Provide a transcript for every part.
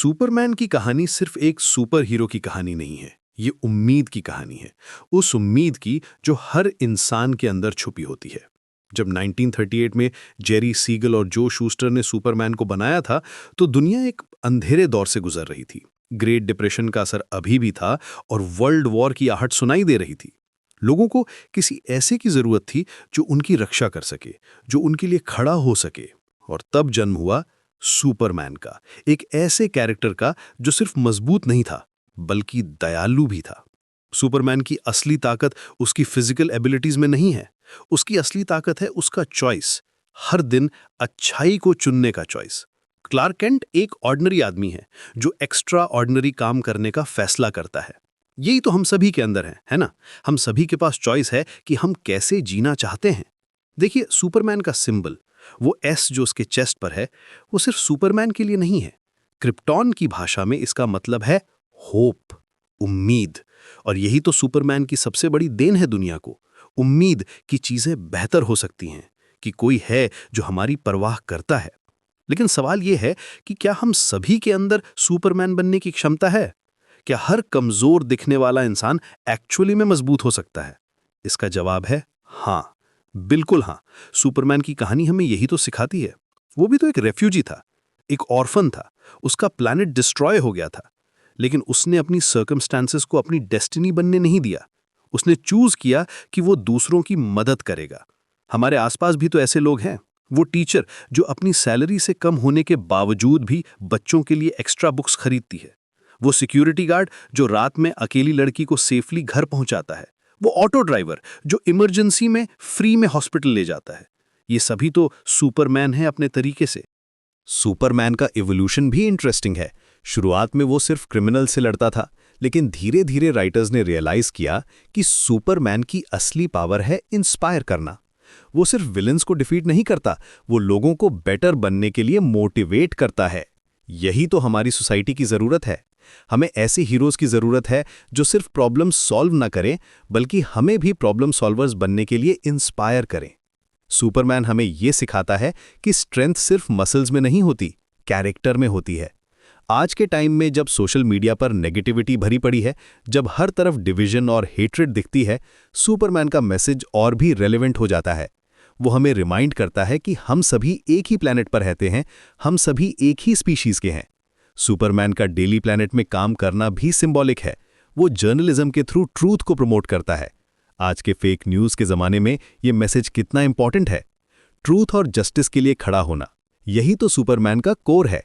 Superman की कहानी सिर्फ एक सुपर हीरो की कहानी नहीं है। ये उम्मीद की कहानी है। उस उम्मीद की जो हर इंसान के अंदर छुपी होती है। जब 1938 में जेरी सीगल और जो शूस्टर ने सुपरमैन को बनाया था, तो दुनिया एक अंधेरे दौर से गुजर रही थी। ग्रेट डिप्रेशन का असर अभी भी था और वर्ल्ड वॉर की आहट सुनाई दे रही थी। लोगों को किसी ऐसे की जरूरत थी जो उनकी रक्षा कर सके, जो उनके लिए खड़ा हो सके। और तब जन्म हुआ सुपरमैन का, एक ऐसे कैरेक्टर का जो सिर्फ मजबूत नहीं था बल्कि दयालु भी था। सुपरमैन की असली ताकत उसकी फिजिकल एबिलिटीज में नहीं है। उसकी असली ताकत है उसका चॉइस, हर दिन अच्छाई को चुनने का चॉइस। क्लार्क केंट एक ऑर्डिनरी आदमी है जो एक्स्ट्रा ऑर्डिनरी काम करने का फैसला करता है। यही तो हम सभी के अंदर है ना? हम सभी के पास चॉइस है कि हम कैसे जीना चाहते हैं। देखिए, सुपरमैन का सिंबल, वो एस जो उसके चेस्ट पर है, वो सिर्फ सुपरमैन के लिए नहीं है। क्रिप्टॉन की भाषा में इसका मतलब है होप, उम्मीद। और यही तो सुपरमैन की सबसे बड़ी देन है दुनिया को, उम्मीद कि चीजें बेहतर हो सकती हैं, कि कोई है जो हमारी परवाह करता है। लेकिन सवाल यह है कि क्या हम सभी के अंदर सुपरमैन बनने की क्षमता है? क्या हर कमजोर दिखने वाला इंसान एक्चुअली में मजबूत हो सकता है? इसका जवाब है हाँ, बिल्कुल हाँ। सुपरमैन की कहानी हमें यही तो सिखाती है। वो भी तो एक रेफ्यूजी था, एक ऑर्फन था, उसका प्लैनेट डिस्ट्रॉय हो गया था, लेकिन उसने अपनी सर्कमस्टांसेस को अपनी डेस्टिनी बनने नहीं दिया। उसने चूज किया कि वो दूसरों की मदद करेगा। हमारे आसपास भी तो ऐसे लोग हैं। वो टीचर जो अपनी सैलरी से कम होने के बावजूद भी बच्चों के लिए एक्स्ट्रा बुक्स खरीदती है। वो सिक्योरिटी गार्ड जो रात में अकेली लड़की को सेफली घर पहुंचाता है। वो ऑटो ड्राइवर जो इमरजेंसी में फ्री में हॉस्पिटल ले जाता है। ये सभी तो सुपरमैन है अपने तरीके से। सुपरमैन का इवोल्यूशन भी इंटरेस्टिंग है। शुरुआत में वो सिर्फ क्रिमिनल से लड़ता था, लेकिन धीरे धीरे राइटर्स ने रियलाइज किया कि सुपरमैन की असली पावर है इंस्पायर करना। वो सिर्फ विलेंस को डिफीट नहीं करता, वो लोगों को बेटर बनने के लिए मोटिवेट करता है। यही तो हमारी सोसाइटी की जरूरत है। हमें ऐसे हीरोज की जरूरत है जो सिर्फ प्रॉब्लम सॉल्व ना करें, बल्कि हमें भी प्रॉब्लम सॉल्वर्स बनने के लिए इंस्पायर करें। सुपरमैन हमें यह सिखाता है कि स्ट्रेंथ सिर्फ मसल्स में नहीं होती, कैरेक्टर में होती है। आज के टाइम में जब सोशल मीडिया पर नेगेटिविटी भरी पड़ी है, जब हर तरफ डिवीजन और हेट्रेड दिखती है, सुपरमैन का मैसेज और भी रेलेवेंट हो जाता है। वो हमें रिमाइंड करता है कि हम सभी एक ही प्लैनेट पर रहते हैं, हम सभी एक ही स्पीशीज के हैं। सुपरमैन का डेली प्लैनेट में काम करना भी सिंबॉलिक है। वो जर्नलिज्म के थ्रू ट्रूथ को प्रमोट करता है। आज के फेक न्यूज़ के ज़माने में ये मैसेज कितना इंपॉर्टेंट है। ट्रूथ और जस्टिस के लिए खड़ा होना, यही तो सुपरमैन का कोर है।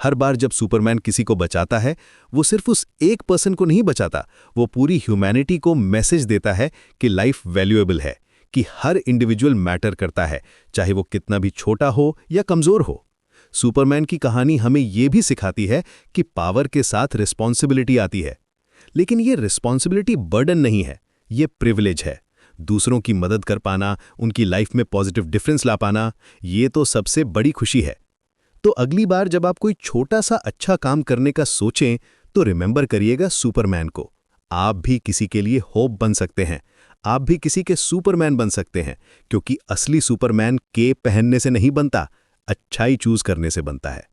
हर बार जब सुपरमैन किसी को बचाता है, वो सिर्फ उस एक पर्सन को नहीं बचाता, वो पूरी ह्यूमैनिटी को मैसेज देता है कि लाइफ वैल्यूएबल है, कि हर इंडिविजुअल मैटर करता है, चाहे वो कितना भी छोटा हो या कमज़ोर हो। सुपरमैन की कहानी हमें यह भी सिखाती है कि पावर के साथ रिस्पॉन्सिबिलिटी आती है, लेकिन ये रिस्पॉन्सिबिलिटी बर्डन नहीं है, ये प्रिविलेज है। दूसरों की मदद कर पाना, उनकी लाइफ में पॉजिटिव डिफरेंस ला पाना, ये तो सबसे बड़ी खुशी है। तो अगली बार जब आप कोई छोटा सा अच्छा काम करने का सोचें, तो रिमेंबर करिएगा सुपरमैन को। आप भी किसी के लिए होप बन सकते हैं, आप भी किसी के सुपरमैन बन सकते हैं, क्योंकि असली सुपरमैन केप पहनने से नहीं बनता, अच्छाई चूज करने से बनता है।